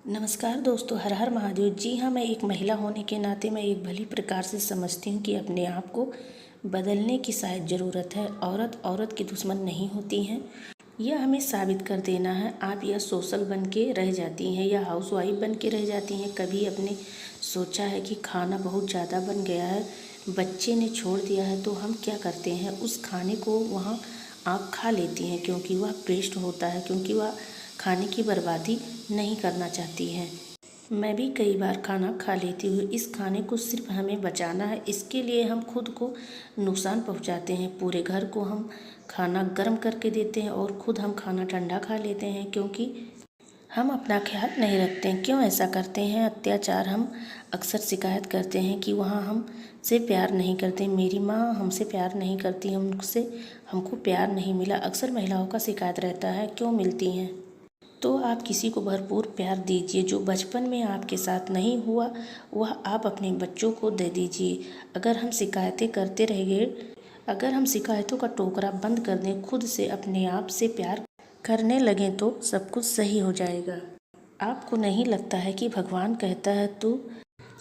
नमस्कार दोस्तों, हर हर महादेव। जी हाँ, मैं एक महिला होने के नाते मैं एक भली प्रकार से समझती हूँ कि अपने आप को बदलने की शायद ज़रूरत है। औरत औरत की दुश्मन नहीं होती हैं, यह हमें साबित कर देना है। आप या सोशल बन के रह जाती हैं या हाउसवाइफ बन के रह जाती हैं। कभी अपने सोचा है कि खाना बहुत ज़्यादा बन गया है, बच्चे ने छोड़ दिया है, तो हम क्या करते हैं, उस खाने को वहाँ आप खा लेती हैं क्योंकि वह वेस्ट होता है, क्योंकि वह खाने की बर्बादी नहीं करना चाहती हैं। मैं भी कई बार खाना खा लेती हूँ। इस खाने को सिर्फ हमें बचाना है, इसके लिए हम खुद को नुकसान पहुँचाते हैं। पूरे घर को हम खाना गर्म करके देते हैं और खुद हम खाना ठंडा खा लेते हैं, क्योंकि हम अपना ख्याल नहीं रखते हैं। क्यों ऐसा करते हैं? अत्याचार हम अक्सर शिकायत करते हैं कि वहाँ हमसे प्यार नहीं करते, मेरी माँ हमसे प्यार नहीं करती, हमको प्यार नहीं मिला। अक्सर महिलाओं का शिकायत रहता है। क्यों मिलती हैं? तो आप किसी को भरपूर प्यार दीजिए। जो बचपन में आपके साथ नहीं हुआ वह आप अपने बच्चों को दे दीजिए। अगर हम शिकायतें करते रह गए, अगर हम शिकायतों का टोकरा बंद कर दें, खुद से अपने आप से प्यार करने लगें, तो सब कुछ सही हो जाएगा। आपको नहीं लगता है कि भगवान कहता है, तू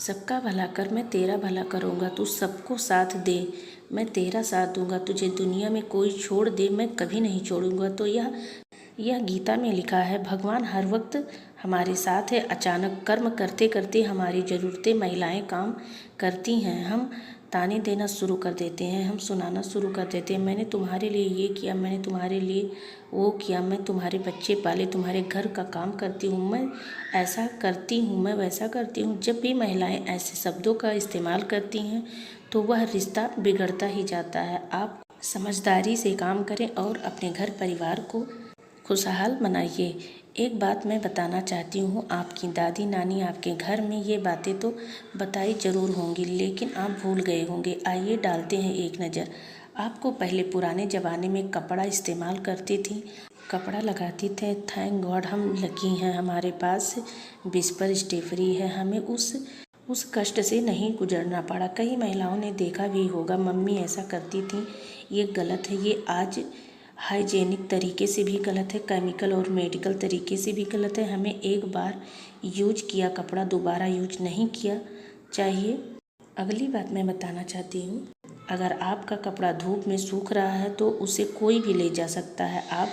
सबका भला कर, मैं तेरा भला करूँगा। तू सबको साथ दे, मैं तेरा साथ दूंगा। तुझे दुनिया में कोई छोड़ दे, मैं कभी नहीं छोड़ूंगा। तो यह गीता में लिखा है। भगवान हर वक्त हमारे साथ है। अचानक कर्म करते करते हमारी ज़रूरतें महिलाएं काम करती हैं। हम ताने देना शुरू कर देते हैं, हम सुनाना शुरू कर देते हैं, मैंने तुम्हारे लिए ये किया, मैंने तुम्हारे लिए वो किया, मैं तुम्हारे बच्चे पाले, तुम्हारे घर का काम करती हूँ, मैं ऐसा करती हूँ, मैं वैसा करती हूँ। जब भी महिलाएं ऐसे शब्दों का इस्तेमाल करती हैं तो वह रिश्ता बिगड़ता ही जाता है। आप समझदारी से काम करें और अपने घर परिवार को खुशहाल बनाइए। एक बात मैं बताना चाहती हूँ, आपकी दादी नानी आपके घर में ये बातें तो बताई ज़रूर होंगी, लेकिन आप भूल गए होंगे। आइए डालते हैं एक नज़र। आपको पहले पुराने ज़माने में कपड़ा इस्तेमाल करती थी, कपड़ा लगाती थे। थैंक गॉड हम लकी हैं, हमारे पास विस्पर स्टेफरी है, हमें उस कष्ट से नहीं गुजरना पड़ा। कई महिलाओं ने देखा भी होगा, मम्मी ऐसा करती थी। ये गलत है, ये आज हाइजेनिक तरीके से भी गलत है, केमिकल और मेडिकल तरीके से भी गलत है। हमें एक बार यूज किया कपड़ा दोबारा यूज नहीं किया चाहिए। अगली बात मैं बताना चाहती हूँ, अगर आपका कपड़ा धूप में सूख रहा है तो उसे कोई भी ले जा सकता है, आप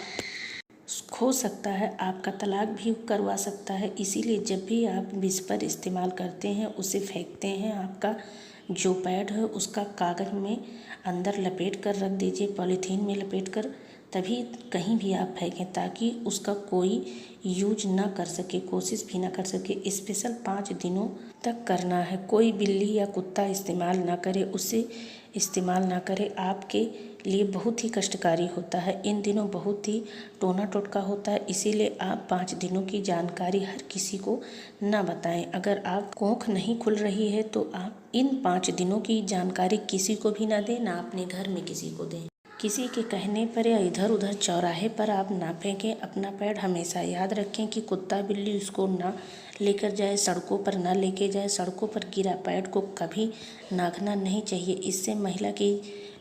खो सकता है, आपका तलाक भी करवा सकता है। इसीलिए जब भी आप विस्पर इस्तेमाल करते हैं, उसे फेंकते हैं, आपका जो पैड है उसका कागज़ में अंदर लपेट कर रख दीजिए, पॉलीथीन में लपेट कर, तभी कहीं भी आप फेंकें, ताकि उसका कोई यूज ना कर सके, कोशिश भी ना कर सके। स्पेशल 5 दिनों तक करना है। कोई बिल्ली या कुत्ता इस्तेमाल ना करे, उसे इस्तेमाल ना करे, आपके लिए बहुत ही कष्टकारी होता है। इन दिनों बहुत ही टोना टोटका होता है, इसीलिए आप 5 दिनों की जानकारी हर किसी को ना बताएं। अगर आप कोख नहीं खुल रही है तो आप इन 5 दिनों की जानकारी किसी को भी ना दें, ना अपने घर में किसी को दें। किसी के कहने पर या इधर उधर चौराहे पर आप ना फेंकें। अपना पैड हमेशा याद रखें कि कुत्ता बिल्ली उसको ना लेकर जाए, सड़कों पर ना लेके जाए। सड़कों पर गिरा पैड को कभी नागना नहीं चाहिए। इससे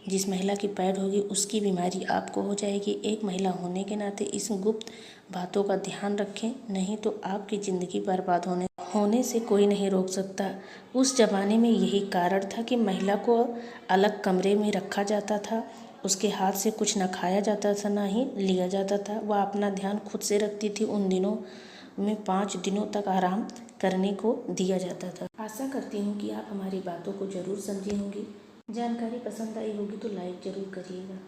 जिस महिला की पैड होगी उसकी बीमारी आपको हो जाएगी। एक महिला होने के नाते इस गुप्त बातों का ध्यान रखें, नहीं तो आपकी ज़िंदगी बर्बाद होने से कोई नहीं रोक सकता। उस ज़माने में यही कारण था कि महिला को अलग कमरे में रखा जाता था, उसके हाथ से कुछ ना खाया जाता था, ना ही लिया जाता था। वह अपना ध्यान खुद से रखती थी। उन दिनों में 5 दिनों तक आराम करने को दिया जाता था। आशा करती हूँ कि आप हमारी बातों को ज़रूर समझे होंगे। जानकारी पसंद आई होगी तो लाइक ज़रूर करिएगा।